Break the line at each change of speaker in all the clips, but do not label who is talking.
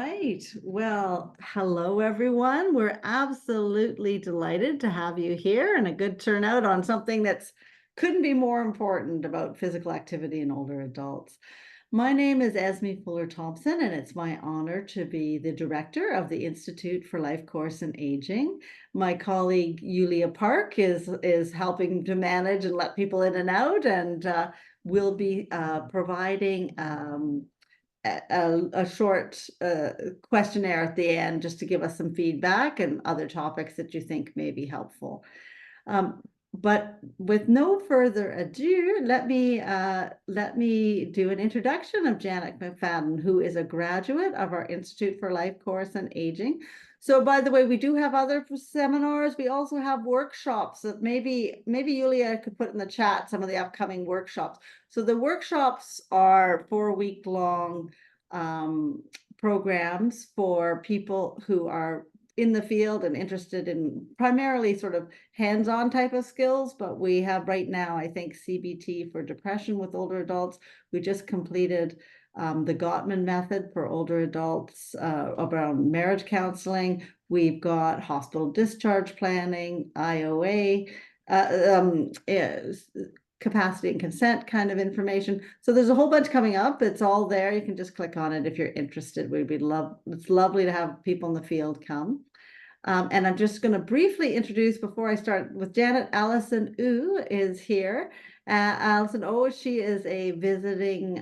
right. Well, hello, everyone. We're absolutely delighted to have you here and a good turnout on something that's couldn't be more important about physical activity in older adults. My name is Esme Fuller-Thompson, and it's my honor to be the director of the Institute for Life Course and Aging. My colleague Yulia Park is helping to manage and let people in and out, and will be providing a short questionnaire at the end just to give us some feedback and other topics that you think may be helpful. But with no further ado, let me do an introduction of Janet MacFadyen, who is a graduate of our Institute for Life Course and Aging. So, by the way, we do have other seminars. We also have workshops that maybe Yulia could put in the chat some of the upcoming workshops. So the workshops are 4-week-long programs for people who are in the field and interested in primarily sort of hands-on type of skills. But we have right now, I think, CBT for depression with older adults. We just completed the Gottman method for older adults around marriage counseling. We've got hospital discharge planning, IOA, capacity and consent kind of information. So there's a whole bunch coming up. It's all there. You can just click on it if you're interested. It's lovely to have people in the field come. And I'm just going to briefly introduce before I start with Janet. Allison Ou is here. Allison Ou, she is a visiting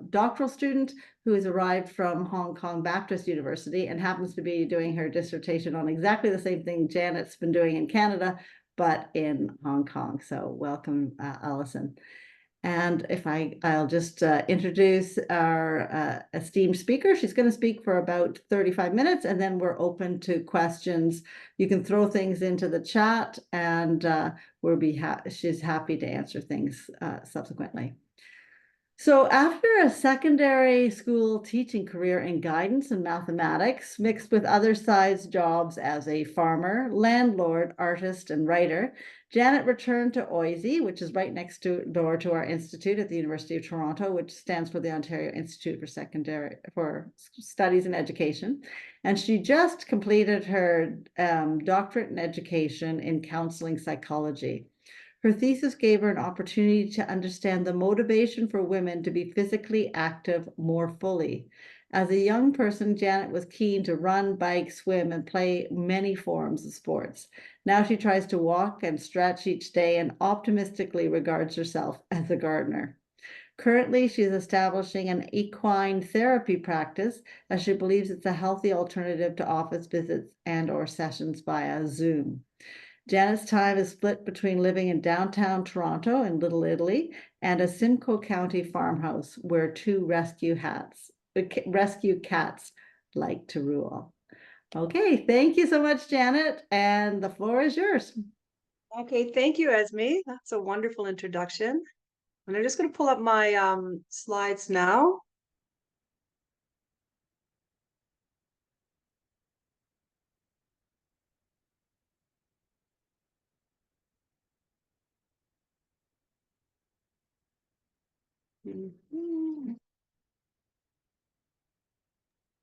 doctoral student who has arrived from Hong Kong Baptist University and happens to be doing her dissertation on exactly the same thing Janet's been doing in Canada, but in Hong Kong. So welcome, Allison. And I'll just introduce our esteemed speaker. She's going to speak for about 35 minutes, and then we're open to questions. You can throw things into the chat, and she's happy to answer things subsequently. So after a secondary school teaching career in guidance and mathematics, mixed with other side jobs as a farmer, landlord, artist, and writer, Janet returned to OISE, which is right next door to our institute at the University of Toronto, which stands for the Ontario Institute for Studies in Education. And she just completed her doctorate in education in counseling psychology. Her thesis gave her an opportunity to understand the motivation for women to be physically active more fully. As a young person, Janet was keen to run, bike, swim, and play many forms of sports. Now she tries to walk and stretch each day and optimistically regards herself as a gardener. Currently, she is establishing an equine therapy practice as she believes it's a healthy alternative to office visits and/or sessions via Zoom. Janet's time is split between living in downtown Toronto in Little Italy and a Simcoe County farmhouse where two rescue cats like to rule. Okay, thank you so much, Janet, and the floor is yours.
Okay, thank you, Esme. That's a wonderful introduction. And I'm just going to pull up my slides now.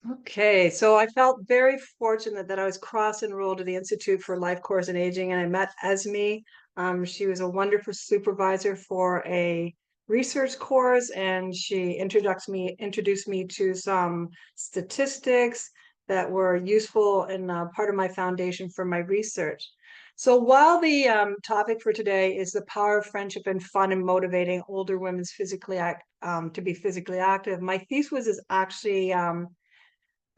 Okay, so I felt very fortunate that I was cross-enrolled to the Institute for Life Course and Aging, and I met Esme. She was a wonderful supervisor for a research course, and she introduced me to some statistics that were useful and part of my foundation for my research. So while the topic for today is the power of friendship and fun in motivating older women's to be physically active, my thesis is actually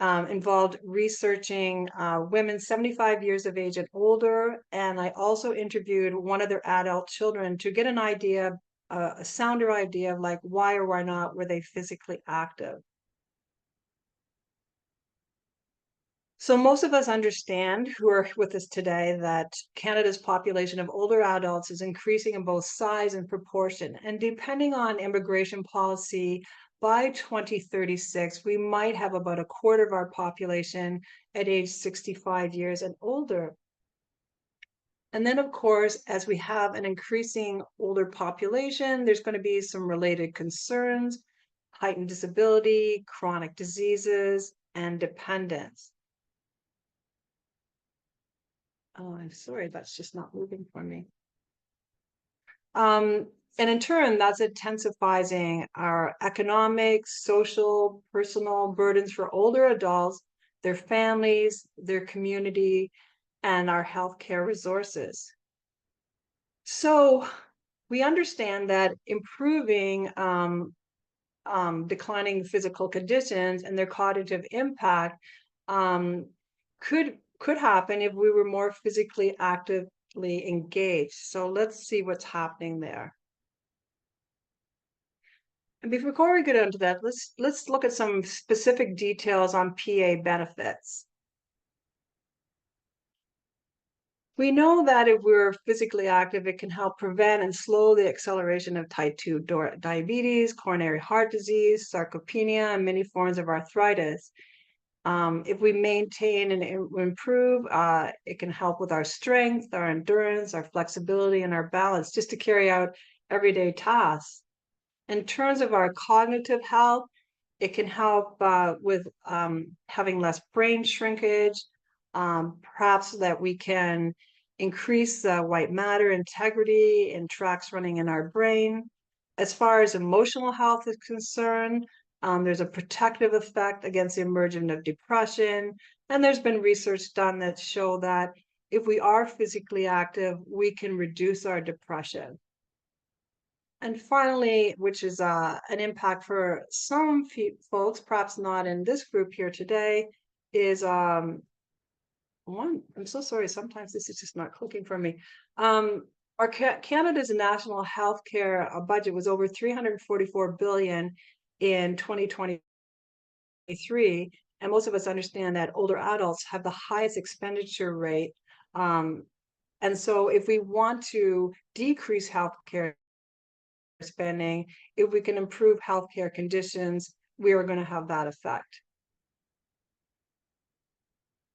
involved researching women 75 years of age and older. And I also interviewed one of their adult children to get an idea, a sounder idea of like why or why not were they physically active. So most of us understand who are with us today that Canada's population of older adults is increasing in both size and proportion. And depending on immigration policy, by 2036, we might have about a quarter of our population at age 65 years and older. And then, of course, as we have an increasing older population, there's going to be some related concerns, heightened disability, chronic diseases, and dependence. Oh, I'm sorry, that's just not moving for me. And in turn, that's intensifying our economic, social, personal burdens for older adults, their families, their community, and our healthcare resources. So we understand that improving declining physical conditions and their cognitive impact could happen if we were more physically actively engaged. So let's see what's happening there. And before we get into that, let's look at some specific details on PA benefits. We know that if we're physically active, it can help prevent and slow the acceleration of type 2 diabetes, coronary heart disease, sarcopenia, and many forms of arthritis. If we maintain and improve, it can help with our strength, our endurance, our flexibility, and our balance just to carry out everyday tasks. In terms of our cognitive health, it can help with having less brain shrinkage, perhaps that we can increase white matter integrity in tracks running in our brain. As far as emotional health is concerned, there's a protective effect against the emergence of depression. And there's been research done that show that if we are physically active, we can reduce our depression. And finally, which is an impact for some folks, perhaps not in this group here today, is I'm so sorry, sometimes this is just not clicking for me. Our Canada's national healthcare budget was over 344 billion in 2023, and most of us understand that older adults have the highest expenditure rate. And so if we want to decrease healthcare spending, if we can improve healthcare conditions, we are going to have that effect.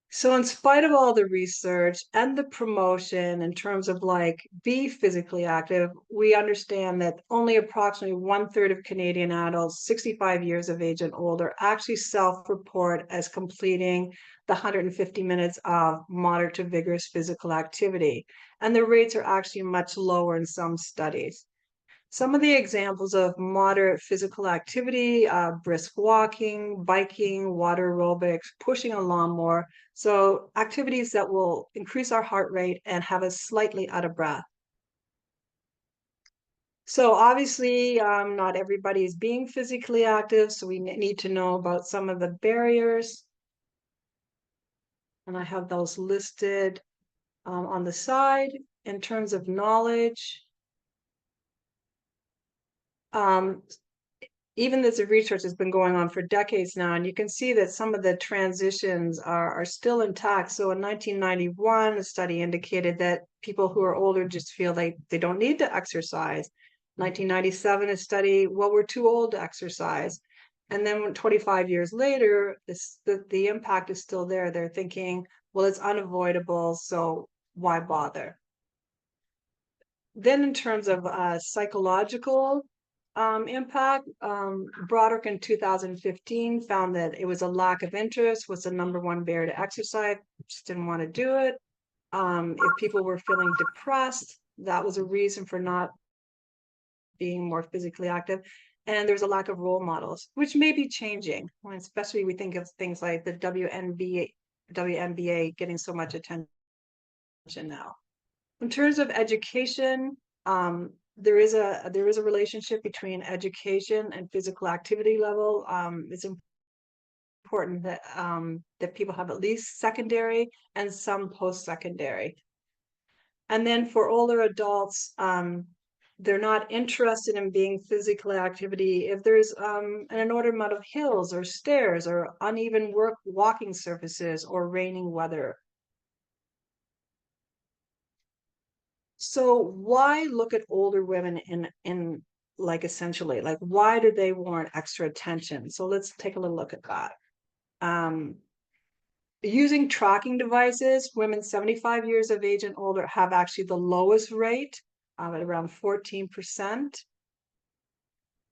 So in spite of all the research and the promotion in terms of like be physically active, we understand that only approximately 1/3 of Canadian adults 65 years of age and older actually self-report as completing the 150 minutes of moderate to vigorous physical activity. And the rates are actually much lower in some studies. Some of the examples of moderate physical activity, brisk walking, biking, water aerobics, pushing a lawnmower. So activities that will increase our heart rate and have us slightly out of breath. So obviously, not everybody is being physically active, so we need to know about some of the barriers. And I have those listed on the side in terms of knowledge. Even this research has been going on for decades now, and you can see that some of the transitions are still intact. So in 1991, a study indicated that people who are older just feel like they don't need to exercise. 1997, a study, well, we're too old to exercise. And then 25 years later, the impact is still there. They're thinking, well, it's unavoidable, so why bother? Then in terms of psychological impact, Broderick in 2015 found that it was a lack of interest was the #1 barrier to exercise, just didn't want to do it. If people were feeling depressed, that was a reason for not being more physically active. And there's a lack of role models, which may be changing, especially we think of things like the WNBA getting so much attention now. In terms of education, there is a relationship between education and physical activity level. It's important that that people have at least secondary and some post-secondary. And then for older adults, they're not interested in being physical activity if there's an inordinate amount of hills or stairs or uneven walking surfaces or raining weather. So why look at older women in like essentially like why do they warrant extra attention? So let's take a little look at that. Using tracking devices, women 75 years of age and older have actually the lowest rate at around 14%.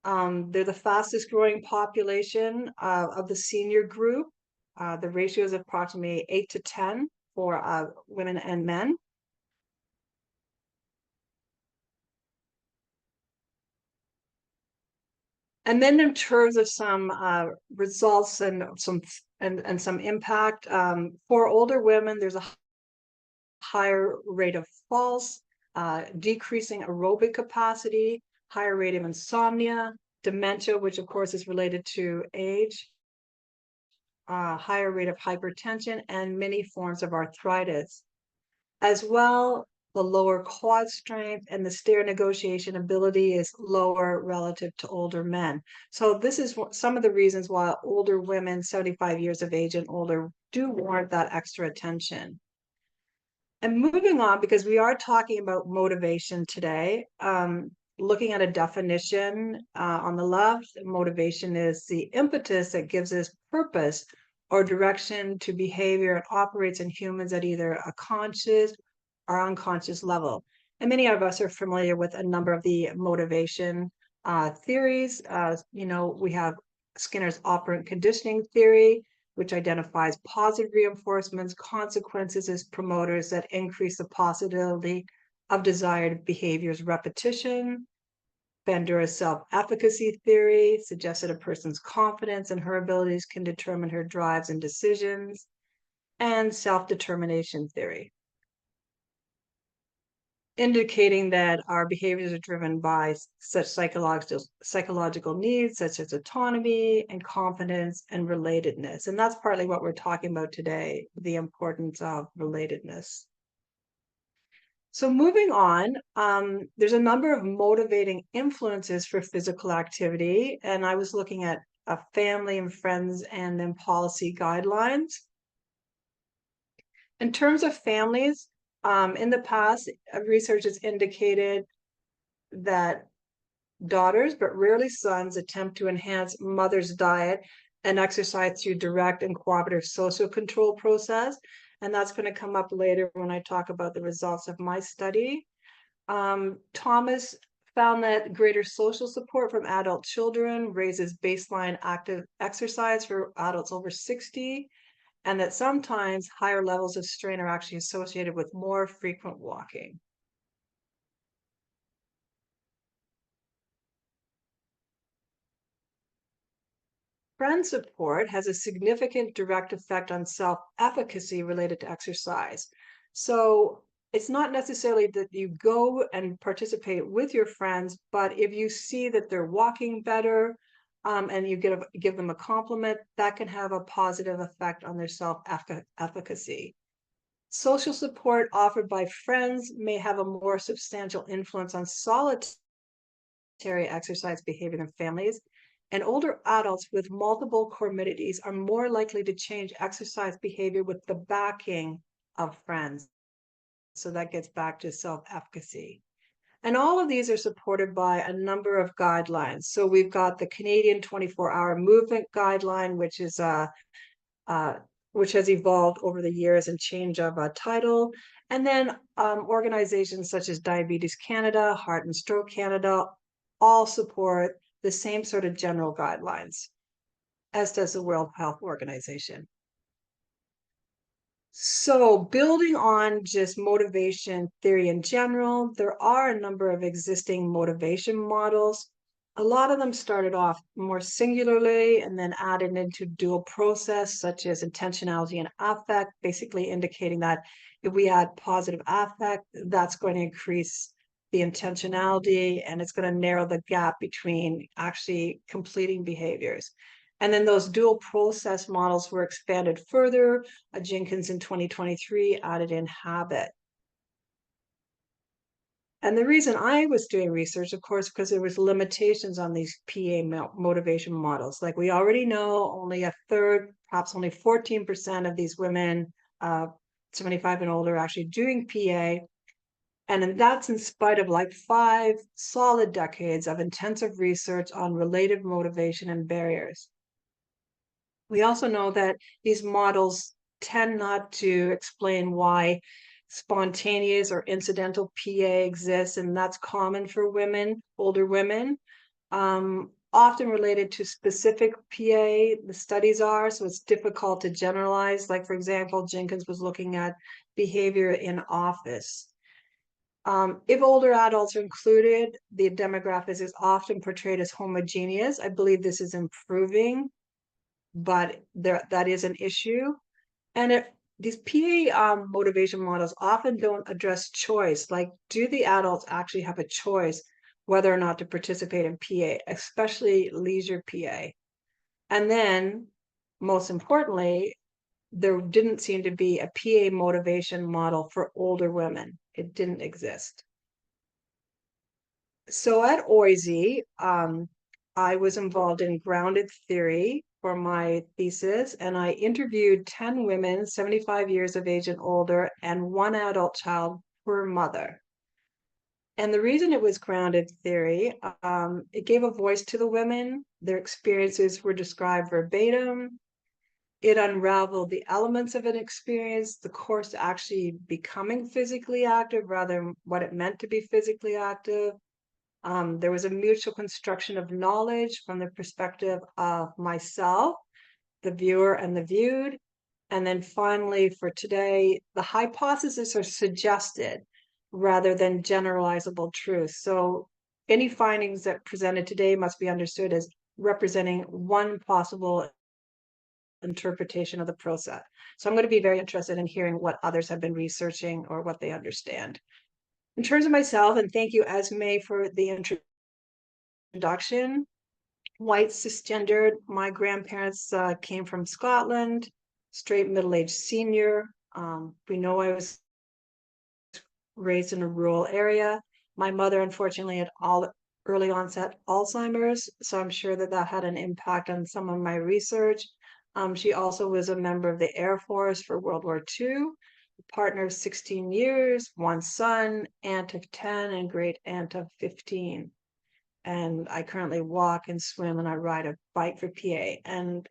They're the fastest growing population of the senior group. The ratio is approximately 8 to 10 for women and men. And then in terms of some results and some impact, for older women, there's a higher rate of falls, decreasing aerobic capacity, higher rate of insomnia, dementia, which of course is related to age, higher rate of hypertension, and many forms of arthritis. As well, the lower quad strength and the stair negotiation ability is lower relative to older men. So this is some of the reasons why older women, 75 years of age and older, do warrant that extra attention. And moving on, because we are talking about motivation today, looking at a definition on the left, motivation is the impetus that gives us purpose or direction to behavior and operates in humans at either a conscious or unconscious level. And many of us are familiar with a number of the motivation theories. We have Skinner's operant conditioning theory, which identifies positive reinforcements, consequences as promoters that increase the possibility of desired behaviors repetition. Bandura's self-efficacy theory suggests that a person's confidence in her abilities can determine her drives and decisions. And self-determination theory, indicating that our behaviors are driven by such psychological needs, such as autonomy and confidence and relatedness. And that's partly what we're talking about today, the importance of relatedness. So moving on, there's a number of motivating influences for physical activity. And I was looking at family and friends and then policy guidelines. In terms of families, in the past, research has indicated that daughters, but rarely sons, attempt to enhance mother's diet and exercise through direct and cooperative social control process. And that's going to come up later when I talk about the results of my study. Thomas found that greater social support from adult children raises baseline active exercise for adults over 60, and that sometimes higher levels of strain are actually associated with more frequent walking. Friend support has a significant direct effect on self-efficacy related to exercise. So it's not necessarily that you go and participate with your friends, but if you see that they're walking better, and you give them a compliment, that can have a positive effect on their self-efficacy. Social support offered by friends may have a more substantial influence on solitary exercise behavior than families, and older adults with multiple comorbidities are more likely to change exercise behavior with the backing of friends. So that gets back to self-efficacy. And all of these are supported by a number of guidelines. So we've got the Canadian 24-hour movement guideline, which has evolved over the years and change of a title. And then organizations such as Diabetes Canada, Heart and Stroke Canada, all support the same sort of general guidelines, as does the World Health Organization. So building on just motivation theory in general, there are a number of existing motivation models. A lot of them started off more singularly and then added into dual process, such as intentionality and affect, basically indicating that if we add positive affect, that's going to increase the intentionality and it's going to narrow the gap between actually completing behaviors. And then those dual process models were expanded further. Jenkins in 2023 added in habit. And the reason I was doing research, of course, because there was limitations on these PA motivation models. Like we already know, only a third, perhaps only 14% of these women, 75 and older, are actually doing PA. And that's in spite of like 5 solid decades of intensive research on related motivation and barriers. We also know that these models tend not to explain why spontaneous or incidental PA exists, and that's common for women, older women. often related to specific PA, the studies are, so it's difficult to generalize. Like, for example, Jenkins was looking at behavior in office. If older adults are included, the demographics is often portrayed as homogeneous. I believe this is improving, but that is an issue. And these PA motivation models often don't address choice. Like, do the adults actually have a choice whether or not to participate in PA, especially leisure PA? And then, most importantly, there didn't seem to be a PA motivation model for older women. It didn't exist. So at OISE, I was involved in grounded theory for my thesis, and I interviewed 10 women, 75 years of age and older, and one adult child per mother. And the reason it was grounded theory, it gave a voice to the women. Their experiences were described verbatim. It unraveled the elements of an experience, the course to actually becoming physically active rather than what it meant to be physically active. There was a mutual construction of knowledge from the perspective of myself, the viewer, and the viewed. And then finally, for today, the hypotheses are suggested rather than generalizable truth. So any findings that presented today must be understood as representing one possible interpretation of the process. So I'm going to be very interested in hearing what others have been researching or what they understand. In terms of myself, and thank you, Esme, for the introduction. White, cisgendered. My grandparents came from Scotland, straight middle-aged senior. We know I was raised in a rural area. My mother, unfortunately, had early onset Alzheimer's, so I'm sure that that had an impact on some of my research. She also was a member of the Air Force for World War II, partner of 16 years, one son, aunt of 10, and great aunt of 15. And I currently walk and swim and I ride a bike for PA. And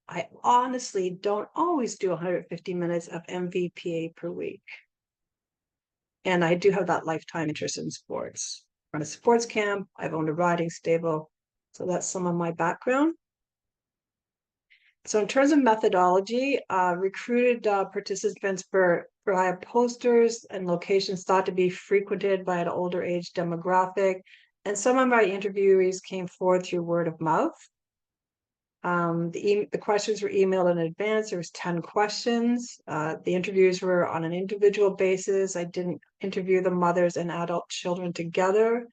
I honestly don't always do 150 minutes of MVPA per week. And I do have that lifetime interest in sports. I run a sports camp, I've owned a riding stable. So that's some of my background. So in terms of methodology, recruited participants via posters and locations thought to be frequented by an older age demographic. And some of my interviewees came forward through word of mouth. The questions were emailed in advance. There was 10 questions. The interviews were on an individual basis. I didn't interview the mothers and adult children together.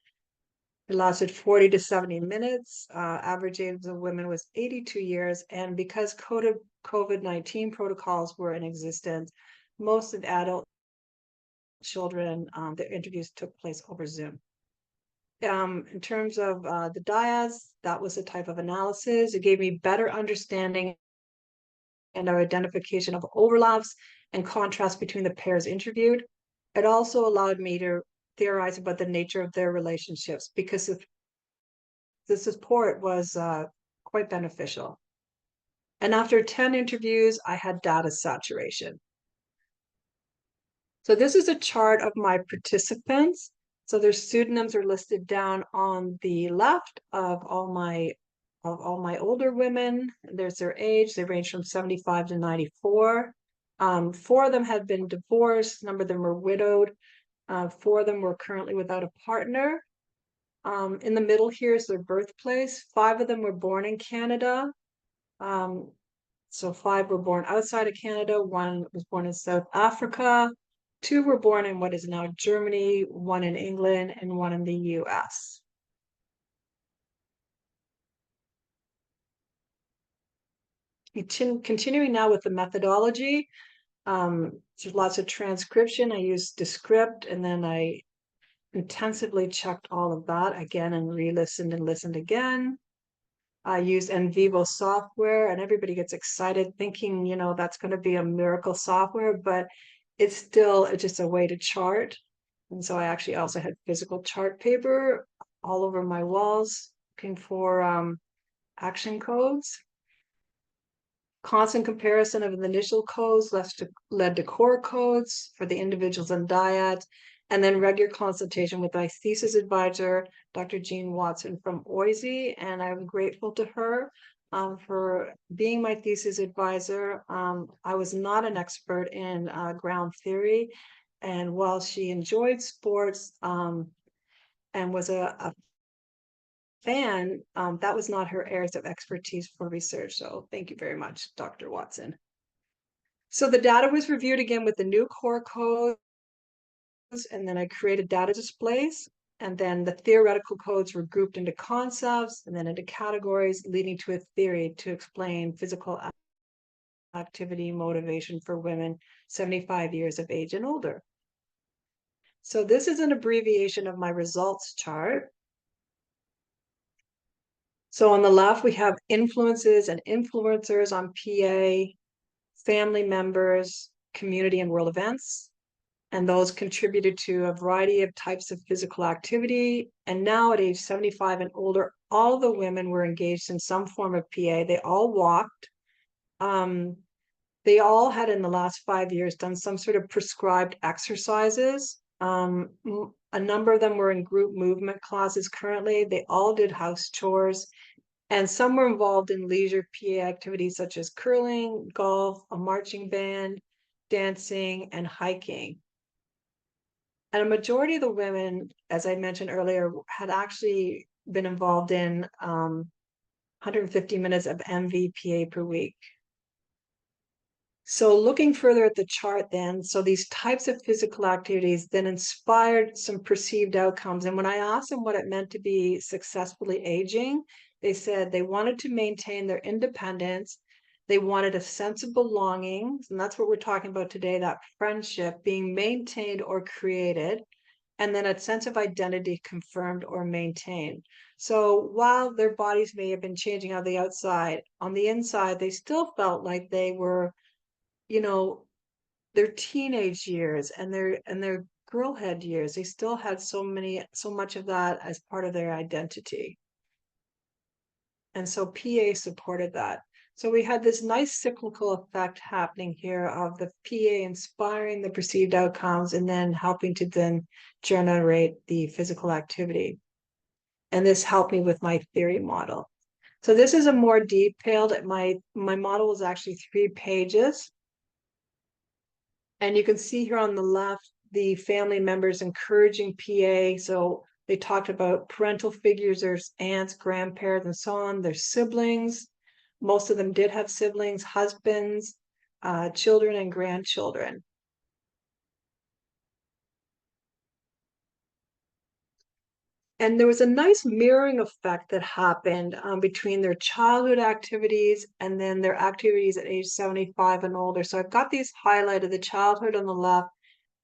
It lasted 40 to 70 minutes. Average age of the women was 82 years. And because COVID-19 protocols were in existence, most of the adult children, their interviews took place over Zoom. In terms of the dyads, that was a type of analysis. It gave me better understanding and our identification of overlaps and contrasts between the pairs interviewed. It also allowed me to theorize about the nature of their relationships because the support was quite beneficial. And after 10 interviews, I had data saturation. So this is a chart of my participants. So their pseudonyms are listed down on the left of all my older women. There's their age. They range from 75 to 94. 4 of them had been divorced. A number of them were widowed. 4 of them were currently without a partner. In the middle here is their birthplace. 5 of them were born in Canada. So 5 were born outside of Canada. 1 was born in South Africa. 2 were born in what is now Germany, 1 in England, and 1 in the US. Continuing now with the methodology, there's lots of transcription. I used Descript, and then I intensively checked all of that again and re-listened and listened again. I used NVivo software, and everybody gets excited thinking, you know, that's going to be a miracle software, but it's still just a way to chart. And so I actually also had physical chart paper all over my walls looking for action codes. Constant comparison of the initial codes led to core codes for the individuals and dyads. and then regular consultation with my thesis advisor, Dr. Jean Watson from OISE, and I'm grateful to her for being my thesis advisor. I was not an expert in ground theory, and while she enjoyed sports and was a fan, that was not her areas of expertise for research. So thank you very much, Dr. Watson. So the data was reviewed again with the new core codes, and then I created data displays, and then the theoretical codes were grouped into concepts and then into categories, leading to a theory to explain physical activity motivation for women 75 years of age and older. So this is an abbreviation of my results chart. So on the left, we have influences and influencers on PA, family members, community and world events, and those contributed to a variety of types of physical activity. And now at age 75 and older, all the women were engaged in some form of PA. They all walked. They all had in the last 5 years done some sort of prescribed exercises. A number of them were in group movement classes currently. They all did house chores. And some were involved in leisure PA activities such as curling, golf, a marching band, dancing, and hiking. And a majority of the women, as I mentioned earlier, had actually been involved in 150 minutes of MVPA per week. So looking further at the chart then, so these types of physical activities then inspired some perceived outcomes. And when I asked them what it meant to be successfully aging, they said they wanted to maintain their independence. They wanted a sense of belonging. And that's what we're talking about today, that friendship being maintained or created. And then a sense of identity confirmed or maintained. So while their bodies may have been changing on the outside, on the inside, they still felt like they were, you know, their teenage years and their girlhood years. They still had so much of that as part of their identity. And so PA supported that. So we had this nice cyclical effect happening here of the PA inspiring the perceived outcomes and then helping to then generate the physical activity. And this helped me with my theory model. So this is a more detailed, my model was actually 3 pages. And you can see here on the left, the family members encouraging PA. So they talked about parental figures, there's aunts, grandparents, and so on, their siblings. Most of them did have siblings, husbands, children, and grandchildren. And there was a nice mirroring effect that happened between their childhood activities and then their activities at age 75 and older. So I've got these highlighted, the childhood on the left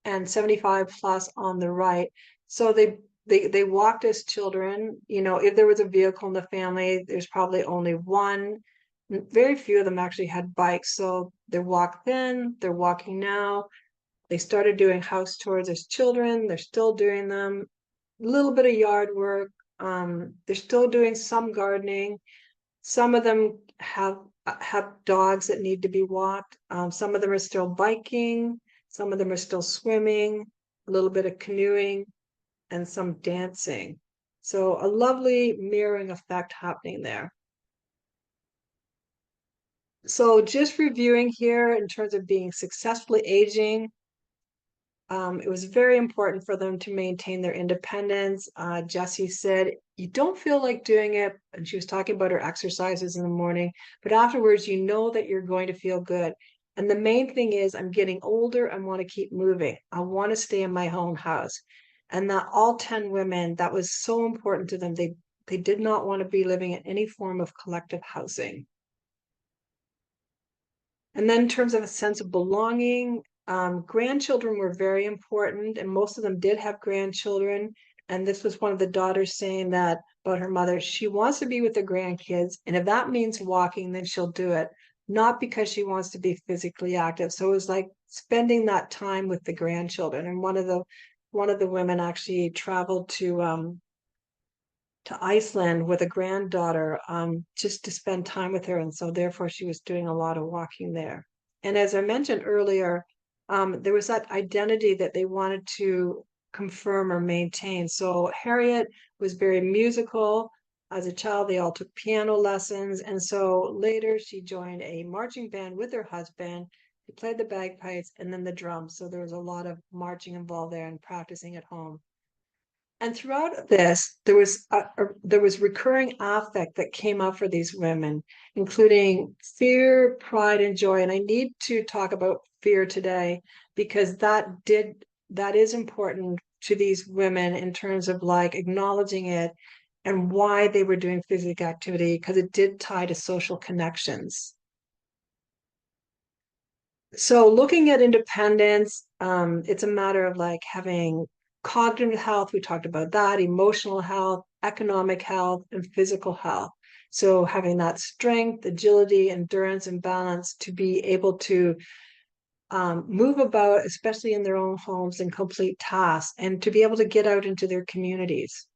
and 75 plus on the right. So they walked as children. You know, if there was a vehicle in the family, there's probably only one. Very few of them actually had bikes. So they walked then, they're walking now. They started doing house chores as children. They're still doing them. A little bit of yard work. They're still doing some gardening. Some of them have dogs that need to be walked. Some of them are still biking. Some of them are still swimming, a little bit of canoeing, and some dancing. So a lovely mirroring effect happening there. So just reviewing here in terms of being successfully aging, it was very important for them to maintain their independence. Jessie said, you don't feel like doing it. And she was talking about her exercises in the morning, but afterwards, you know that you're going to feel good. And the main thing is I'm getting older. I want to keep moving. I want to stay in my own house. And that all 10 women, that was so important to them. They did not want to be living in any form of collective housing. And then in terms of a sense of belonging, grandchildren were very important, and most of them did have grandchildren. And this was one of the daughters saying that about her mother. She wants to be with the grandkids, and if that means walking, then she'll do it, not because she wants to be physically active. So it was like spending that time with the grandchildren. And one of the women actually traveled to Iceland with a granddaughter just to spend time with her. And so therefore she was doing a lot of walking there. And as I mentioned earlier, there was that identity that they wanted to confirm or maintain. So Harriet was very musical. As a child, they all took piano lessons. And so later she joined a marching band with her husband. He played the bagpipes and then the drums. So there was a lot of marching involved there and practicing at home. And throughout this, there was recurring affect that came up for these women, including fear, pride, and joy. And I need to talk about fear today because that is important to these women in terms of like acknowledging it and why they were doing physical activity, because it did tie to social connections. So looking at independence, it's a matter of like having cognitive health, we talked about that, emotional health, economic health, and physical health. So having that strength, agility, endurance, and balance to be able to move about, especially in their own homes, and complete tasks, and to be able to get out into their communities.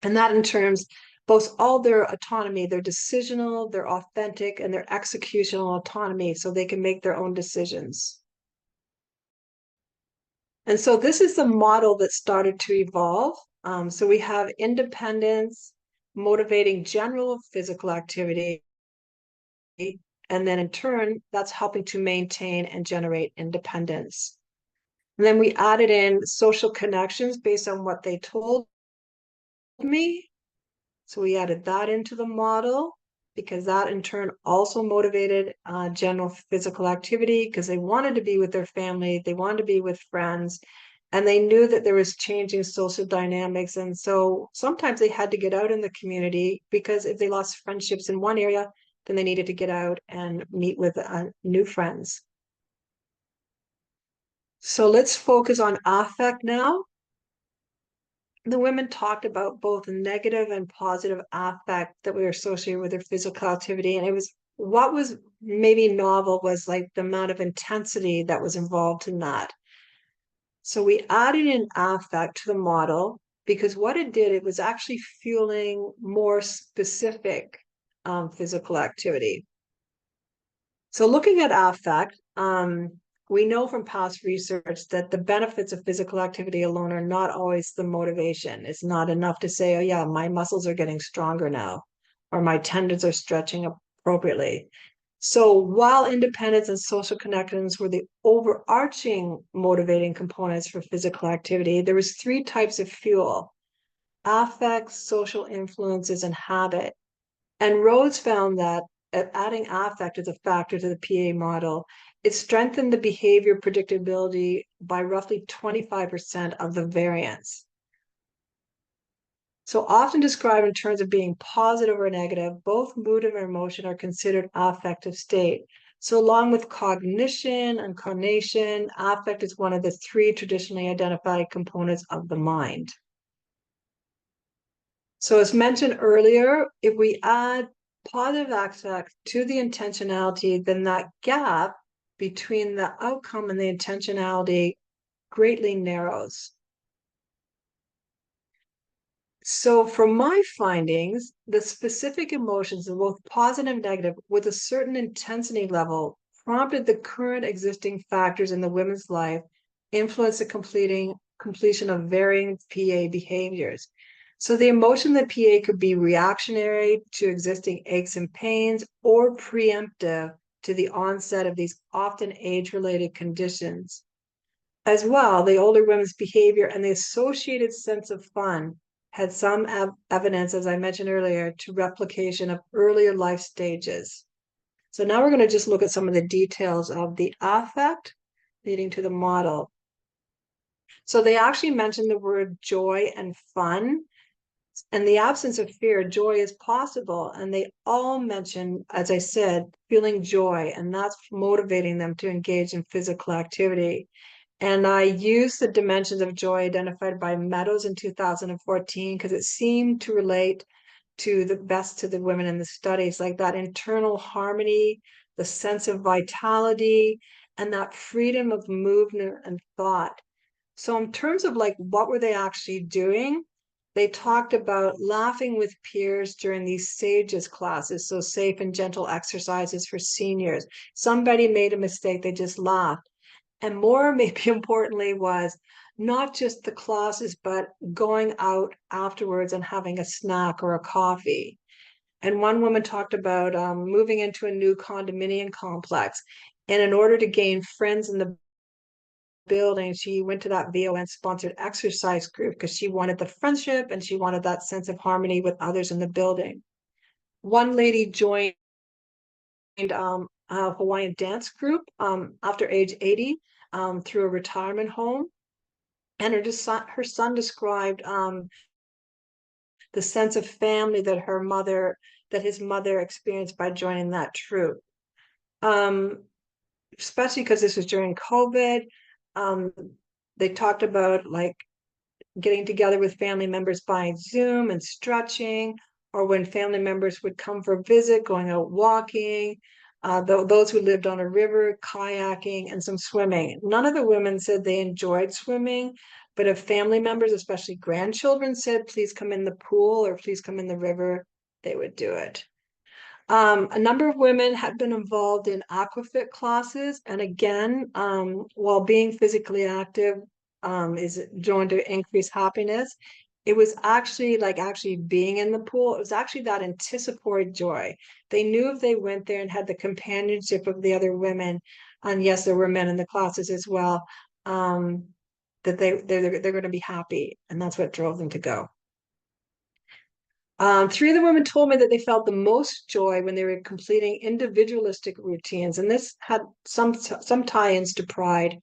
And that in terms, both all their autonomy, their decisional, their authentic, and their executional autonomy, so they can make their own decisions. And so this is the model that started to evolve. So we have independence, motivating general physical activity, and then in turn, that's helping to maintain and generate independence. And then we added in social connections based on what they told me. So we added that into the model because that in turn also motivated general physical activity because they wanted to be with their family, they wanted to be with friends, and they knew that there was changing social dynamics. And so sometimes they had to get out in the community because if they lost friendships in one area, then they needed to get out and meet with new friends. So let's focus on affect now. The women talked about both negative and positive affect that were associated with their physical activity. And it was what was maybe novel was like the amount of intensity that was involved in that. So we added in affect to the model because what it did, it was actually fueling more specific physical activity. So looking at affect, we know from past research that the benefits of physical activity alone are not always the motivation. It's not enough to say, oh yeah, my muscles are getting stronger now, or my tendons are stretching appropriately. So while independence and social connections were the overarching motivating components for physical activity, there was three types of fuel: affect, social influences, and habit. And Rhodes found that adding affect as a factor to the PA model, it strengthened the behavior predictability by roughly 25% of the variance. So often described in terms of being positive or negative, both mood and emotion are considered affective state. So along with cognition and conation, affect is one of the three traditionally identified components of the mind. So as mentioned earlier, if we add positive affect to the intentionality, then that gap between the outcome and the intentionality greatly narrows. So from my findings, the specific emotions of both positive and negative with a certain intensity level prompted the current existing factors in the women's life influence the completion of varying PA behaviors. So the emotion that PA could be reactionary to existing aches and pains or preemptive to the onset of these often age-related conditions. As well, the older women's behavior and the associated sense of fun had some evidence, as I mentioned earlier, to replication of earlier life stages. So now we're going to just look at some of the details of the affect leading to the model. So they actually mentioned the word joy and fun. In the absence of fear, joy is possible. And they all mention, as I said, feeling joy, and that's motivating them to engage in physical activity. And I used the dimensions of joy identified by Meadows in 2014 because it seemed to relate to the best to the women in the studies, like that internal harmony, the sense of vitality, and that freedom of movement and thought. So in terms of like, what were they actually doing? They talked about laughing with peers during these SAGES classes, so safe and gentle exercises for seniors. Somebody made a mistake, they just laughed. And more, maybe importantly, was not just the classes, but going out afterwards and having a snack or a coffee. And one woman talked about moving into a new condominium complex. And in order to gain friends in the building, she went to that VON sponsored exercise group because she wanted the friendship and she wanted that sense of harmony with others in the building. One lady joined a Hawaiian dance group after age 80 through a retirement home. And her son described the sense of family that his mother experienced by joining that troop. Especially because this was during COVID. They talked about like getting together with family members by Zoom and stretching, or when family members would come for a visit, going out walking. Those who lived on a river, kayaking, and some swimming. None of the women said they enjoyed swimming, but if family members, especially grandchildren, said, please come in the pool or please come in the river, they would do it. A number of women had been involved in aquafit classes, and again, while being physically active is shown to increase happiness, it was actually like actually being in the pool. It was actually that anticipatory joy. They knew if they went there and had the companionship of the other women, and yes, there were men in the classes as well, that they're going to be happy, and that's what drove them to go. Three of the women told me that they felt the most joy when they were completing individualistic routines, and this had some tie-ins to pride.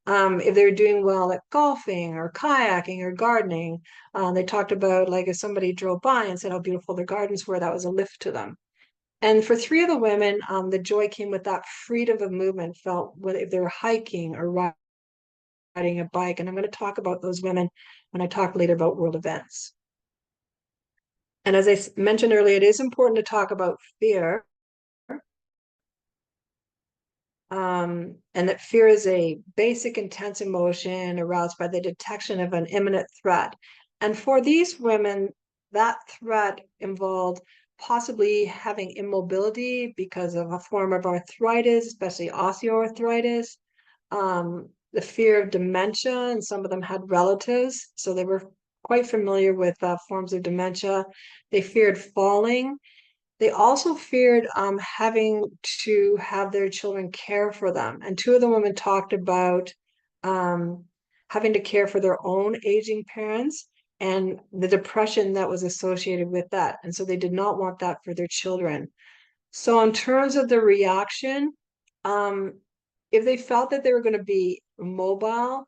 If they were doing well at golfing or kayaking or gardening, they talked about like if somebody drove by and said how beautiful their gardens were, that was a lift to them. And for three of the women, the joy came with that freedom of movement felt if they were hiking or riding a bike. And I'm going to talk about those women when I talk later about world events. And as I mentioned earlier, it is important to talk about fear. And that fear is a basic intense emotion aroused by the detection of an imminent threat. And for these women, that threat involved possibly having immobility because of a form of arthritis, especially osteoarthritis, the fear of dementia, and some of them had relatives, so they were quite familiar with forms of dementia. They feared falling. They also feared having to have their children care for them. And two of the women talked about having to care for their own aging parents and the depression that was associated with that. And so they did not want that for their children. So in terms of the reaction, if they felt that they were going to be mobile,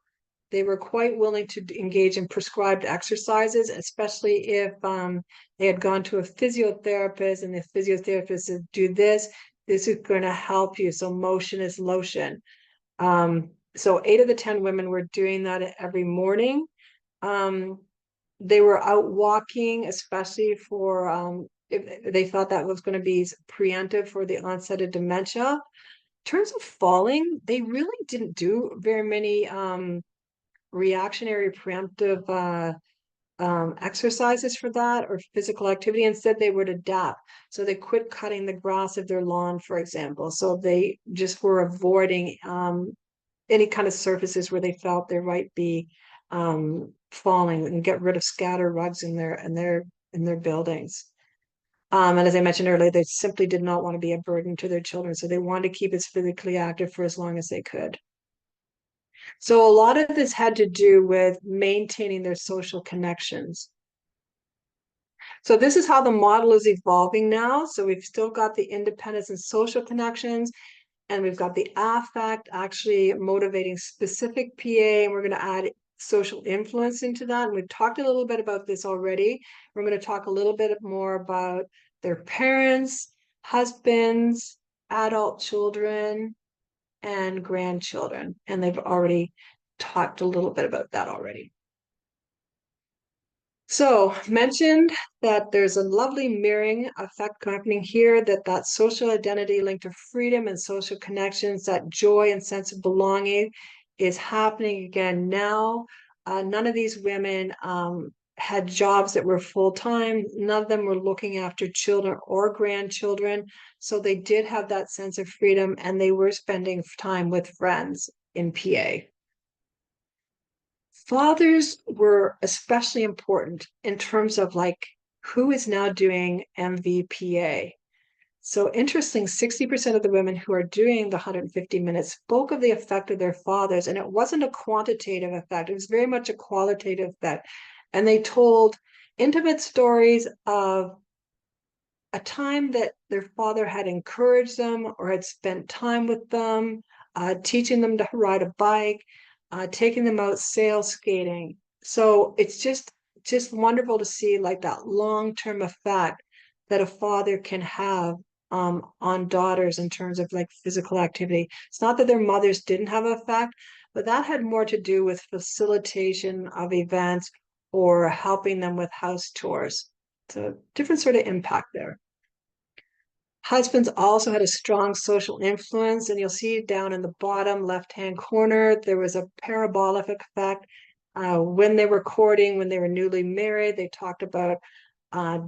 they were quite willing to engage in prescribed exercises, especially if they had gone to a physiotherapist and the physiotherapist said, do this is going to help you. So motion is lotion. So 8 of the 10 women were doing that every morning. They were out walking, especially for if they thought that was going to be preemptive for the onset of dementia. In terms of falling, they really didn't do very many reactionary preemptive exercises for that or physical activity. Instead, they would adapt. So they quit cutting the grass of their lawn, for example. So they just were avoiding any kind of surfaces where they felt there might be falling, and get rid of scatter rugs in their buildings. And as I mentioned earlier, they simply did not want to be a burden to their children. So they wanted to keep us physically active for as long as they could. So a lot of this had to do with maintaining their social connections. So this is how the model is evolving now. So we've still got the independence and social connections, and we've got the affect actually motivating specific PA, and we're going to add social influence into that. And we've talked a little bit about this already. We're going to talk a little bit more about their parents, husbands, adult children, and grandchildren. And they've already talked a little bit about that already. So mentioned that there's a lovely mirroring effect happening here, that social identity linked to freedom and social connections, that joy and sense of belonging is happening again now. None of these women had jobs that were full-time. None of them were looking after children or grandchildren. So they did have that sense of freedom, and they were spending time with friends in PA. Fathers were especially important in terms of like who is now doing MVPA. So interesting, 60% of the women who are doing the 150 minutes spoke of the effect of their fathers, and it wasn't a quantitative effect, it was very much a qualitative effect. And they told intimate stories of a time that their father had encouraged them or had spent time with them, teaching them to ride a bike, taking them out sail skating. So it's just wonderful to see like that long-term effect that a father can have on daughters in terms of like physical activity. It's not that their mothers didn't have an effect, but that had more to do with facilitation of events or helping them with house chores. So different sort of impact there. Husbands also had a strong social influence, and you'll see down in the bottom left-hand corner, there was a parabolic effect. When they were courting, when they were newly married, they talked about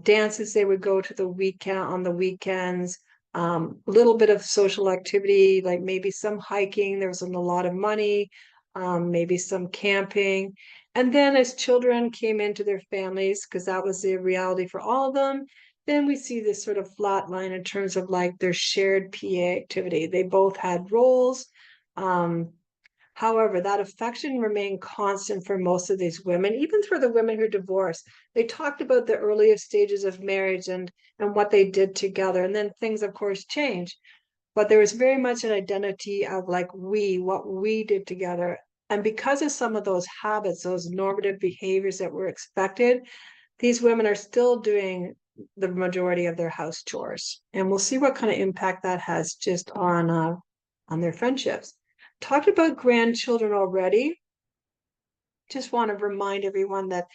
dances they would go to the weekend on the weekends, a little bit of social activity, like maybe some hiking, there wasn't a lot of money, maybe some camping. And then as children came into their families, because that was the reality for all of them, then we see this sort of flat line in terms of like their shared PA activity. They both had roles. However, that affection remained constant for most of these women, even for the women who divorced. They talked about the earliest stages of marriage and what they did together. And then things, of course, changed. But there was very much an identity of like what we did together. And because of some of those habits, those normative behaviors that were expected, these women are still doing the majority of their house chores. And we'll see what kind of impact that has just on their friendships. Talked about grandchildren already. Just want to remind everyone that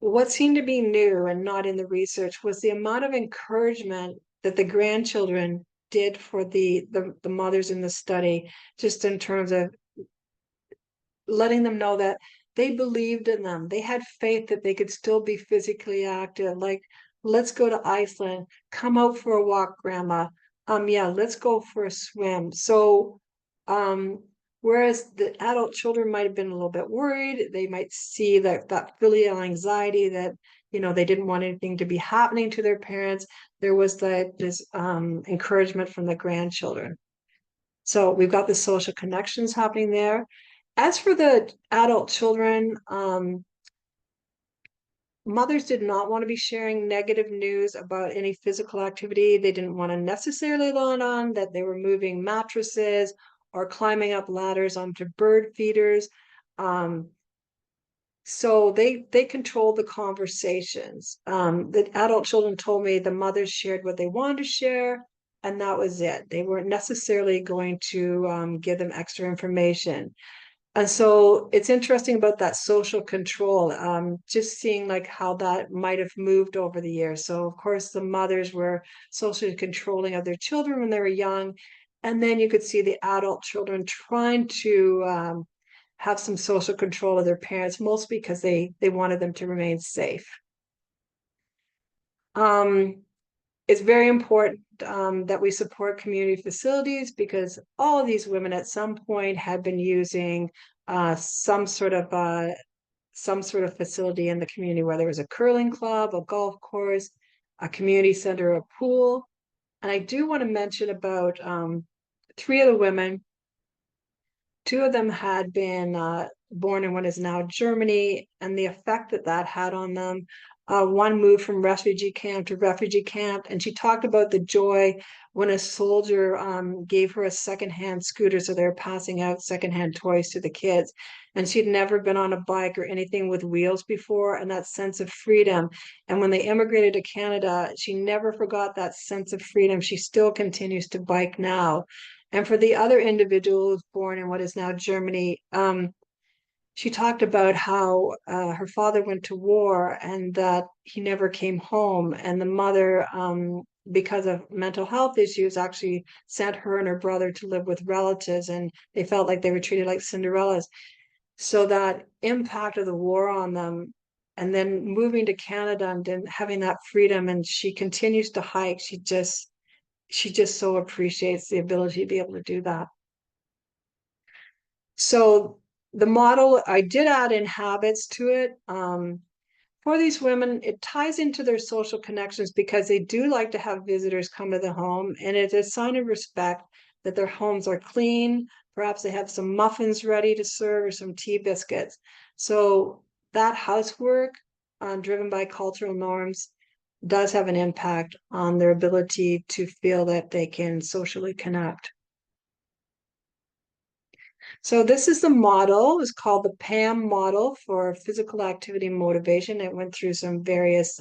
what seemed to be new and not in the research was the amount of encouragement that the grandchildren did for the mothers in the study, just in terms of letting them know that they believed in them. They had faith that they could still be physically active. Like, let's go to Iceland, come out for a walk, grandma. Yeah, let's go for a swim. So whereas the adult children might have been a little bit worried, they might see that filial anxiety that, you know, they didn't want anything to be happening to their parents. There was this encouragement from the grandchildren. So we've got the social connections happening there. As for the adult children, mothers did not want to be sharing negative news about any physical activity. They didn't want to necessarily let on that they were moving mattresses or climbing up ladders onto bird feeders. So they controlled the conversations. The adult children told me the mothers shared what they wanted to share, and that was it. They weren't necessarily going to give them extra information. And so it's interesting about that social control, just seeing like how that might have moved over the years. So of course the mothers were socially controlling of their children when they were young. And then you could see the adult children trying to have some social control of their parents, mostly because they wanted them to remain safe. It's very important that we support community facilities because all of these women at some point had been using some sort of facility in the community, whether it was a curling club, a golf course, a community center, a pool. And I do want to mention about 3 of the women. 2 of them had been born in what is now Germany, and the effect that had on them. One moved from refugee camp to refugee camp, and she talked about the joy when a soldier gave her a secondhand scooter, so they were passing out secondhand toys to the kids. And she'd never been on a bike or anything with wheels before, and that sense of freedom. And when they immigrated to Canada, she never forgot that sense of freedom. She still continues to bike now. And for the other individual who was born in what is now Germany, she talked about how her father went to war and that he never came home. And the mother, because of mental health issues, actually sent her and her brother to live with relatives, and they felt like they were treated like Cinderellas. So that impact of the war on them, and then moving to Canada and then having that freedom, and she continues to hike. She just so appreciates the ability to be able to do that. So the model, I did add in habits to it. For these women, it ties into their social connections because they do like to have visitors come to the home, and it's a sign of respect that their homes are clean. Perhaps they have some muffins ready to serve or some tea biscuits. So that housework, driven by cultural norms, does have an impact on their ability to feel that they can socially connect. So this is the model. It's called the PAM model for physical activity and motivation. It went through some various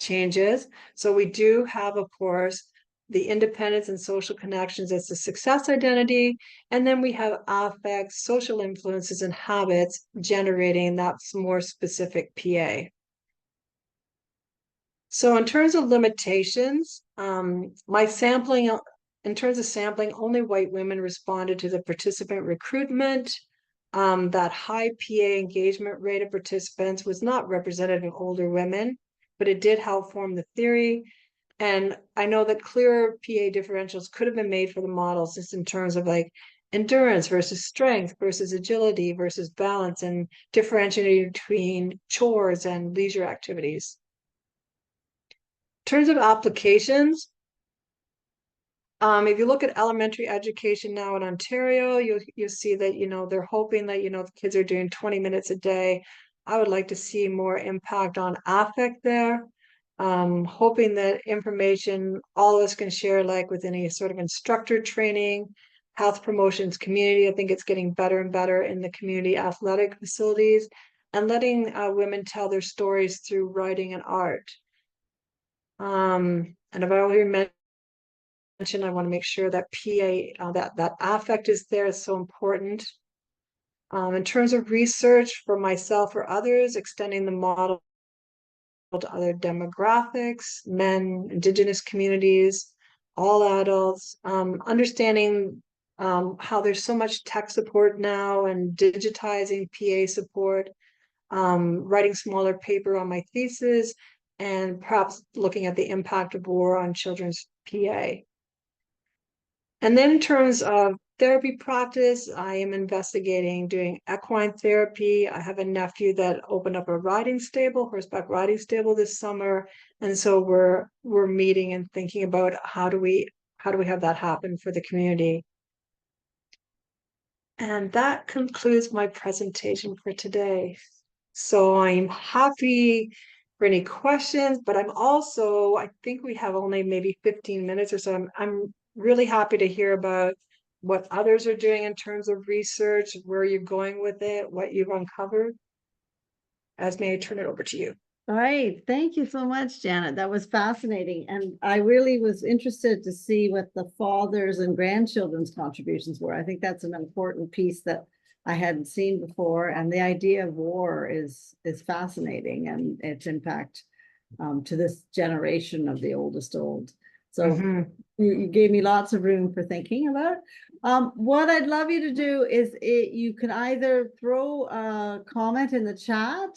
changes. So we do have, of course, the independence and social connections as the success identity. And then we have affects, social influences, and habits generating that more specific PA. So in terms of limitations, my sampling, in terms of sampling, only white women responded to the participant recruitment. That high PA engagement rate of participants was not representative of older women, but it did help form the theory. And I know that clearer PA differentials could have been made for the models, just in terms of like endurance versus strength versus agility versus balance, and differentiating between chores and leisure activities. In terms of applications, if you look at elementary education now in Ontario, you'll see that, they're hoping that, the kids are doing 20 minutes a day. I would like to see more impact on affect there. Hoping that information all of us can share, like with any sort of instructor training, health promotions community. I think it's getting better and better in the community athletic facilities, and letting women tell their stories through writing and art. And if I already mentioned, I want to make sure that PA, that affect is there, is so important. In terms of research for myself or others, extending the model to other demographics, men, Indigenous communities, all adults, understanding how there's so much tech support now and digitizing PA support, writing smaller paper on my thesis, and perhaps looking at the impact of war on children's PA. And then in terms of therapy practice, I am investigating doing equine therapy. I have a nephew that opened up a riding stable, horseback riding stable this summer. And so we're meeting and thinking about how do we have that happen for the community. And that concludes my presentation for today. So I'm happy for any questions, but I think we have only maybe 15 minutes or so. I'm really happy to hear about what others are doing in terms of research, where you're going with it, what you've uncovered. Esme, I turn it over to you.
All right, thank you so much, Janet. That was fascinating. And I really was interested to see what the fathers and grandchildren's contributions were. I think that's an important piece that I hadn't seen before. And the idea of war is fascinating, and its impact to this generation of the oldest old. So you gave me lots of room for thinking about. What I'd love you to do is you can either throw a comment in the chat,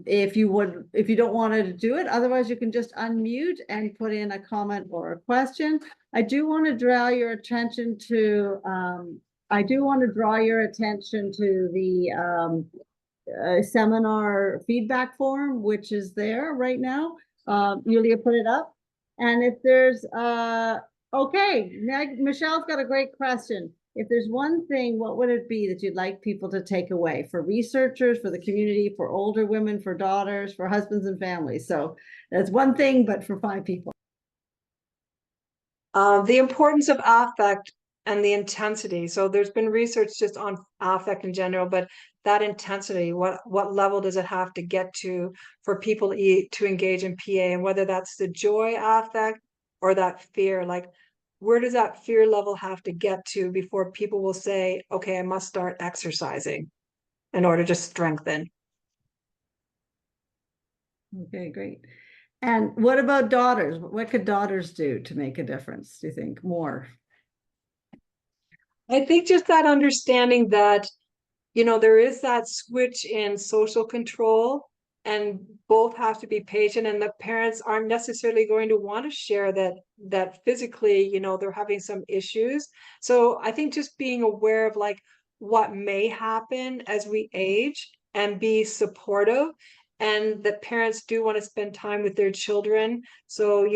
if you don't want to do it. Otherwise, you can just unmute and put in a comment or a question. I do want to draw your attention to the seminar feedback form, which is there right now. Yulia put it up. And if there's okay, Michelle's got a great question. If there's one thing, what would it be that you'd like people to take away, for researchers, for the community, for older women, for daughters, for husbands and families? So that's one thing, but for 5 people.
The importance of affect and the intensity. So there's been research just on affect in general, but that intensity, what level does it have to get to for people to engage in PA, and whether that's the joy affect or that fear, like where does that fear level have to get to before people will say, okay, I must start exercising in order to strengthen.
Okay, great. And what about daughters? What could daughters do to make a difference, do you think, more?
I think just that understanding that, there is that switch in social control and both have to be patient, and the parents aren't necessarily going to want to share that physically, they're having some issues. So I think just being aware of like what may happen as we age and be supportive, and that parents do want to spend time with their children. So,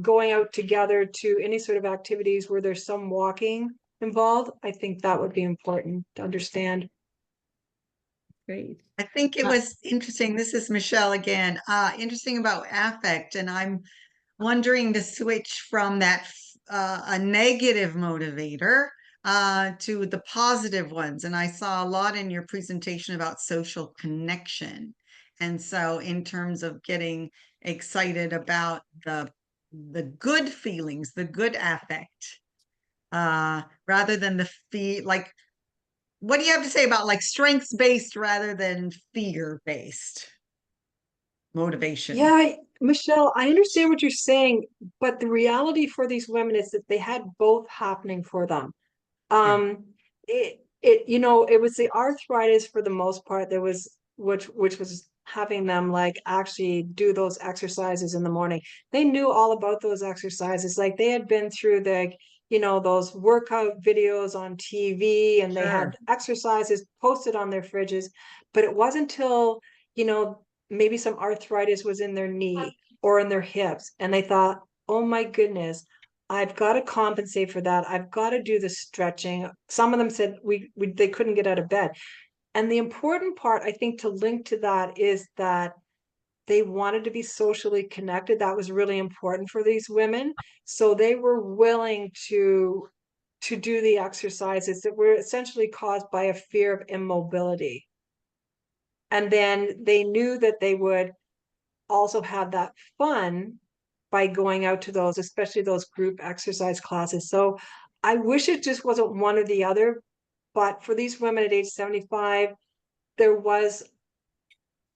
going out together to any sort of activities where there's some walking involved, I think that would be important to understand.
Great.
I think it was interesting. This is Michelle again. Interesting about affect, and I'm wondering to switch from that a negative motivator to the positive ones. And I saw a lot in your presentation about social connection. And so, in terms of getting excited about the good feelings, the good affect, rather than the feel like what do you have to say about like strengths based rather than fear based motivation?
Yeah, Michelle, I understand what you're saying, but the reality for these women is that they had both happening for them.
Yeah,
It was the arthritis for the most part that was which was having them like actually do those exercises in the morning. They knew all about those exercises. Like they had been through those workout videos on TV, and they had
sure.
exercises posted on their fridges. But it wasn't until, you know, maybe some arthritis was in their knee or in their hips, and they thought, oh my goodness, I've got to compensate for that. I've got to do the stretching. Some of them said they couldn't get out of bed. And the important part, I think, to link to that is that they wanted to be socially connected. That was really important for these women. So they were willing to do the exercises that were essentially caused by a fear of immobility. And then they knew that they would also have that fun by going out to those, especially those group exercise classes. So I wish it just wasn't one or the other. But for these women at age 75, there was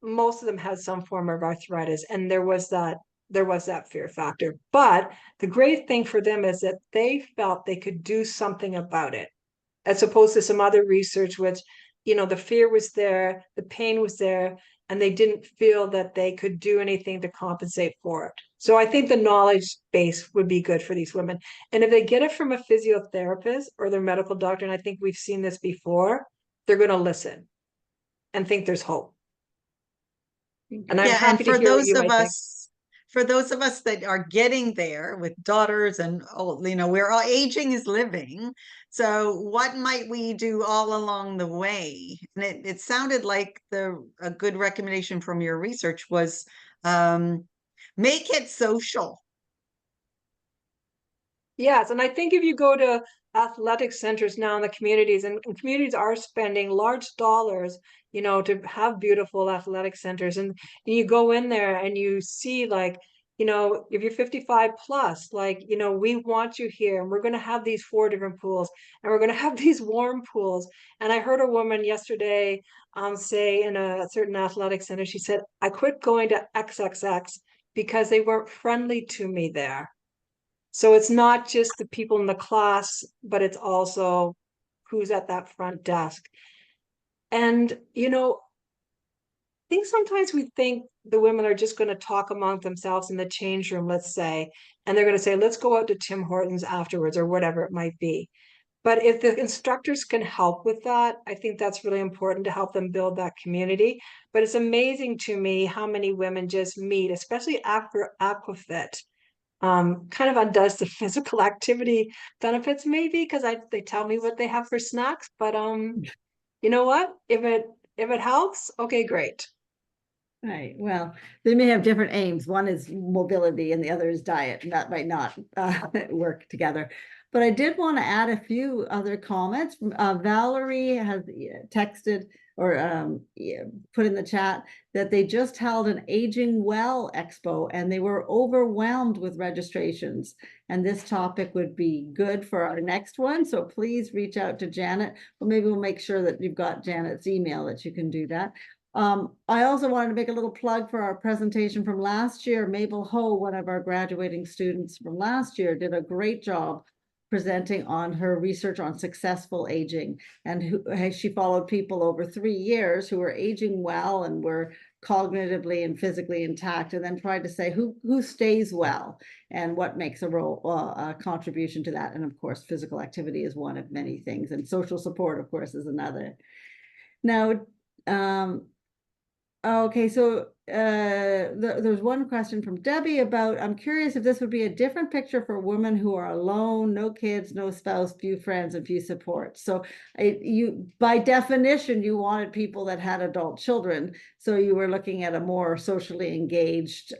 most of them had some form of arthritis, and there was that fear factor. But the great thing for them is that they felt they could do something about it, as opposed to some other research, which, the fear was there, the pain was there, and they didn't feel that they could do anything to compensate for it. So I think the knowledge base would be good for these women. And if they get it from a physiotherapist or their medical doctor, and I think we've seen this before, they're going to listen and think there's hope. And I'm
Yeah, and
happy to hear what you might think.
for those of us that are getting there with daughters and we're all aging is living. So what might we do all along the way? And it sounded like a good recommendation from your research was make it social.
Yes, and I think if you go to athletic centers now in the communities, and communities are spending large dollars, to have beautiful athletic centers, and you go in there and you see like, if you're 55 plus, like, we want you here, and we're going to have these 4 different pools, and we're going to have these warm pools. And I heard a woman yesterday say in a certain athletic center, she said, I quit going to XXX because they weren't friendly to me there. So it's not just the people in the class, but it's also who's at that front desk. And, I think sometimes we think the women are just going to talk among themselves in the change room, let's say, and they're going to say, let's go out to Tim Hortons afterwards or whatever it might be. But if the instructors can help with that, I think that's really important to help them build that community. But it's amazing to me how many women just meet, especially after Aquafit, kind of undoes the physical activity benefits, maybe because they tell me what they have for snacks. But you know what? If it helps, okay, great.
Right. Well, they may have different aims. One is mobility and the other is diet, and that might not work together. But I did want to add a few other comments. Valerie has texted or put in the chat that they just held an Aging Well Expo and they were overwhelmed with registrations. And this topic would be good for our next one. So please reach out to Janet. Well, maybe we'll make sure that you've got Janet's email that you can do that. I also wanted to make a little plug for our presentation from last year. Mabel Ho, one of our graduating students from last year, did a great job presenting on her research on successful aging, and she followed people over 3 years who were aging well and were cognitively and physically intact, and then tried to say who stays well and what makes a contribution to that. And of course, physical activity is one of many things, and social support, of course, is another. Now, okay, so there's one question from Debbie about, I'm curious if this would be a different picture for women who are alone, no kids, no spouse, few friends, and few supports. So you, by definition, you wanted people that had adult children. So you were looking at a more socially engaged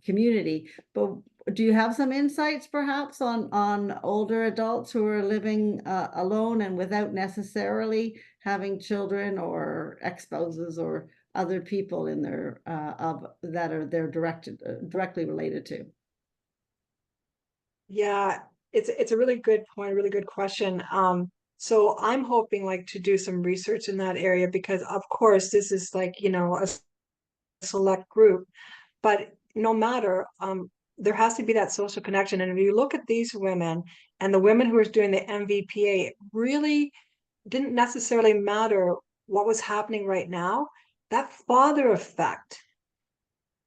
community. But do you have some insights perhaps on older adults who are living alone and without necessarily having children or ex-spouses or other people in their that are they're directly related to?
Yeah, it's a really good point, really good question. So I'm hoping like to do some research in that area because of course this is like, you know, a select group, but no matter, there has to be that social connection. And if you look at these women and the women who are doing the MVPA, it really didn't necessarily matter what was happening right now. That father effect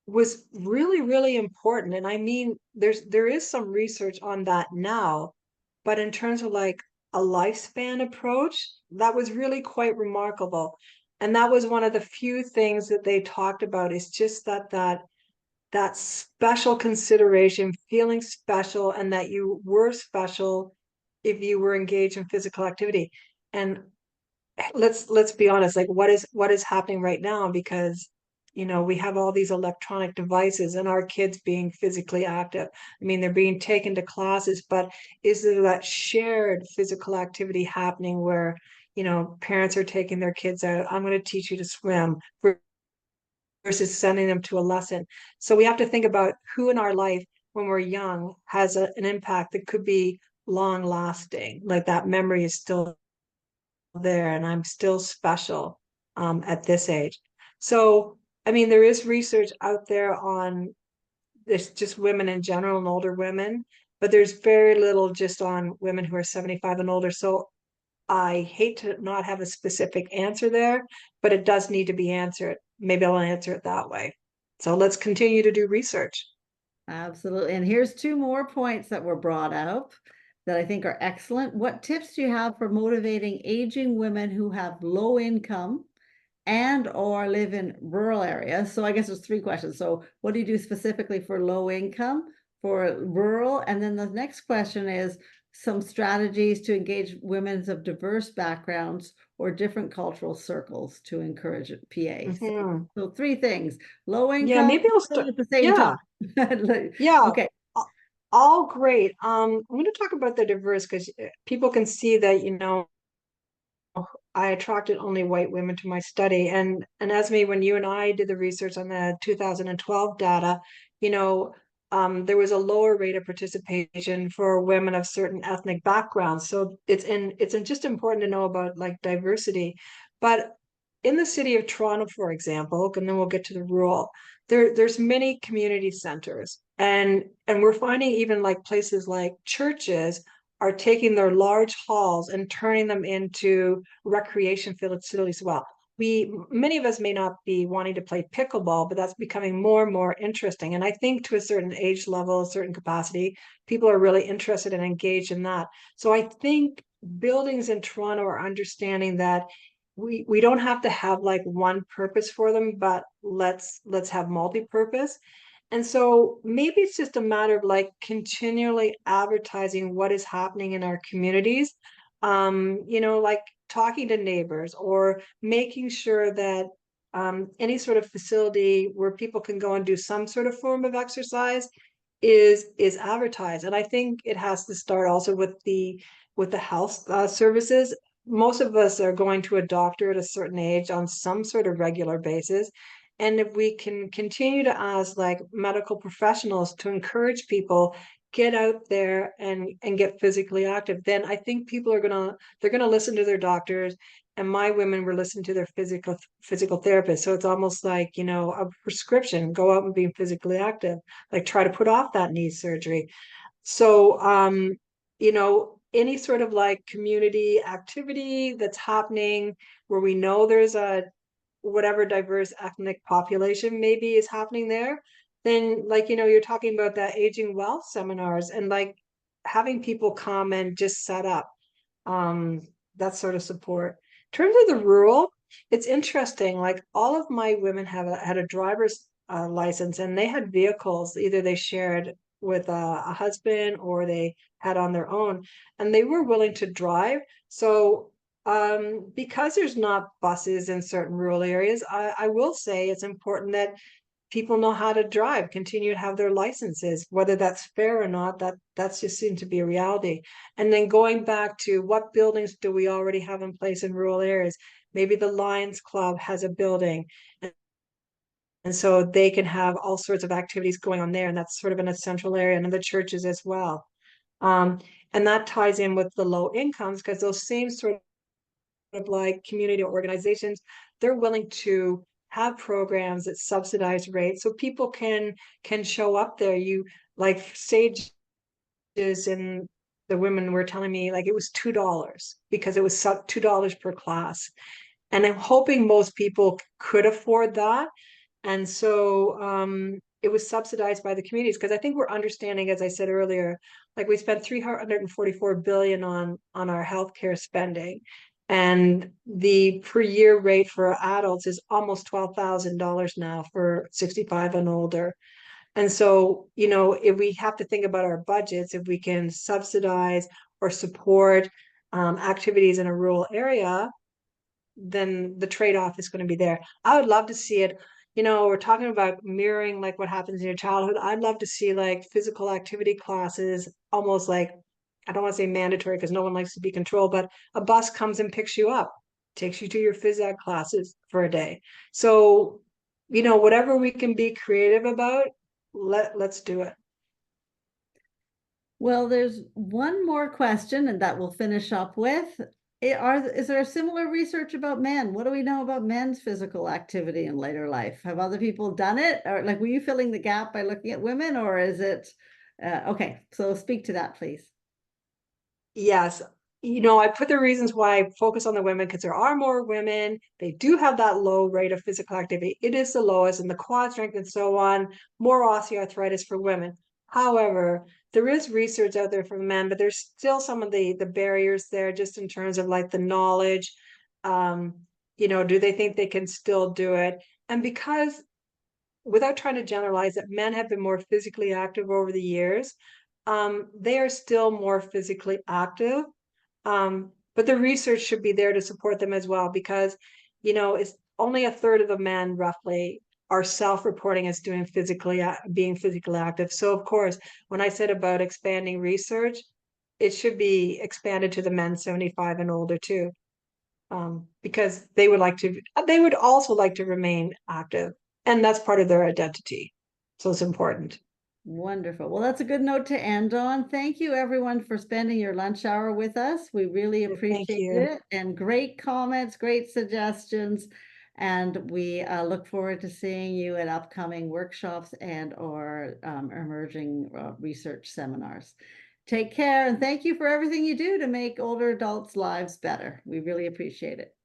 was really, really important. And I mean, there is some research on that now, but in terms of like a lifespan approach, that was really quite remarkable. And that was one of the few things that they talked about is just that special consideration, feeling special, and that you were special if you were engaged in physical activity. And let's be honest, like what is happening right now, because you know we have all these electronic devices and our kids being physically active. I mean, they're being taken to classes, but is there that shared physical activity happening where, you know, parents are taking their kids out, I'm going to teach you to swim, versus sending them to a lesson. So we have to think about who in our life when we're young has an impact that could be long lasting, like that memory is still there and I'm still special at this age. So, I mean, there is research out there on this, just women in general and older women, but there's very little just on women who are 75 and older. So I hate to not have a specific answer there, but it does need to be answered. Maybe I'll answer it that way. So let's continue to do research.
Absolutely. And here's 2 more points that were brought up that I think are excellent. What tips do you have for motivating aging women who have low income and or live in rural areas? So I guess there's 3 questions. So what do you do specifically for low income, for rural? And then the next question is some strategies to engage women of diverse backgrounds or different cultural circles to encourage PA. So 3 things: low
Yeah,
income
maybe I'll start.
at the same
Yeah,
time.
yeah.
Okay.
All great. I'm going to talk about the diverse because people can see that, you know, I attracted only white women to my study. And Esme, when you and I did the research on the 2012 data, you know, there was a lower rate of participation for women of certain ethnic backgrounds. So it's just important to know about like diversity. But in the city of Toronto, for example, and then we'll get to the rural, there's many community centers. And we're finding even like places like churches are taking their large halls and turning them into recreation facilities as well. Many of us may not be wanting to play pickleball, but that's becoming more and more interesting. And I think to a certain age level, a certain capacity, people are really interested and engaged in that. So I think buildings in Toronto are understanding that we don't have to have like one purpose for them, but let's have multi-purpose. And so maybe it's just a matter of like continually advertising what is happening in our communities. You know, like talking to neighbors or making sure that any sort of facility where people can go and do some sort of form of exercise is advertised. And I think it has to start also with the health services. Most of us are going to a doctor at a certain age on some sort of regular basis. And if we can continue to ask like medical professionals to encourage people get out there and get physically active, then I think people are they're gonna listen to their doctors. And my women were listening to their physical therapist. So it's almost like, you know, a prescription, go out and be physically active, like try to put off that knee surgery. So you know, any sort of like community activity that's happening where we know there's a whatever diverse ethnic population maybe is happening there, then like, you know, you're talking about that aging wealth seminars and like having people come and just set up um that sort of support. In terms of the rural, it's interesting, like all of my women had a driver's license, and they had vehicles either they shared with a husband or they had on their own, and they were willing to drive. So because there's not buses in certain rural areas, I will say it's important that people know how to drive, continue to have their licenses, whether that's fair or not, that's just seemed to be a reality. And then going back to what buildings do we already have in place in rural areas? Maybe the Lions Club has a building, and so they can have all sorts of activities going on there, and that's sort of in a central area, and the churches as well. Um, and that ties in with the low incomes because those same sort of like community organizations, they're willing to have programs at subsidized rates so people can show up there. You like Sages, and the women were telling me like it was $2 because it was $2 per class. And I'm hoping most people could afford that. And so it was subsidized by the communities because I think we're understanding, as I said earlier, like we spent 344 billion on our healthcare spending, and the per year rate for adults is almost $12,000 now for 65 and older. And so, you know, if we have to think about our budgets, if we can subsidize or support activities in a rural area, then the trade-off is going to be there. I would love to see it. You know, we're talking about mirroring like what happens in your childhood. I'd love to see like physical activity classes, almost like, I don't want to say mandatory because no one likes to be controlled, but a bus comes and picks you up, takes you to your phys ed classes for a day. So, you know, whatever we can be creative about, let's do it.
Well, there's one more question, and that we'll finish up with. Is there a similar research about men? What do we know about men's physical activity in later life? Have other people done it? Or like, were you filling the gap by looking at women, or is it, okay, so speak to that, please.
Yes. You know, I put the reasons why I focus on the women because there are more women. They do have that low rate of physical activity. It is the lowest in the quad strength and so on, more osteoarthritis for women. However, there is research out there for men, but there's still some of the barriers there just in terms of like the knowledge. Um, you know, do they think they can still do it? And because without trying to generalize that men have been more physically active over the years, they are still more physically active. But the research should be there to support them as well, because, you know, it's only a third of the men roughly are self-reporting as being physically active. So of course, when I said about expanding research, it should be expanded to the men 75 and older too, because they would also like to remain active, and that's part of their identity. So it's important.
Wonderful. Well, that's a good note to end on. Thank you, everyone, for spending your lunch hour with us. We really
Thank
appreciate
you.
it, and great comments, great suggestions. And we look forward to seeing you at upcoming workshops and or emerging research seminars. Take care, and thank you for everything you do to make older adults' lives better. We really appreciate it.